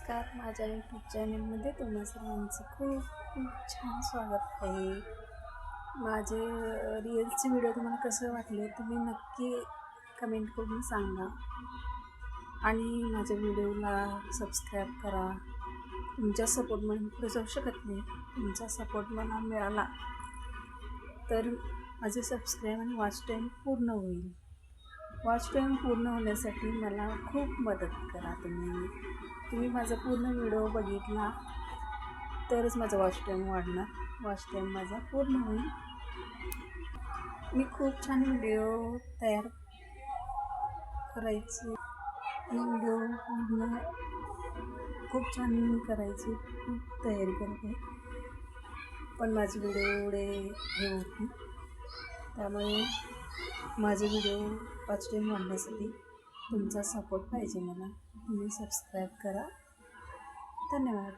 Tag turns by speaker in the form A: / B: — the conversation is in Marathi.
A: नमस्कार, माझ्या यूट्यूब चॅनलमध्ये तुम्हा सर्वांचं खूप खूप छान स्वागत आहे. माझे रील्सचे व्हिडिओ तुम्हाला कसं वाटले तुम्ही नक्की कमेंट करून सांगा आणि माझ्या व्हिडिओला सबस्क्राईब करा. तुमच्या सपोर्ट मला पुढे जाऊ शकत नाही. तुमचा सपोर्ट मला मिळाला तर माझे सबस्क्राईब आणि वॉच टाईम पूर्ण होईल. वॉच टाईम पूर्ण होण्यासाठी मला खूप मदत करा. तुम्ही माझा पूर्ण व्हिडिओ बघितला तरच माझा वॉच टाईम वाढणार. वॉच टाईम माझा पूर्ण होईल. मी खूप छान व्हिडिओ तयार करायचे आणि व्हिडिओ पूर्ण खूप छान करायची खूप तयारी करते, पण माझे व्हिडिओ एवढे हे होत नाही. त्यामुळे माझे व्हिडिओ वॉच टाईम वाढण्यासाठी तुमचा सपोर्ट पाहिजे मला. तुम्ही सबस्क्राईब करा. धन्यवाद.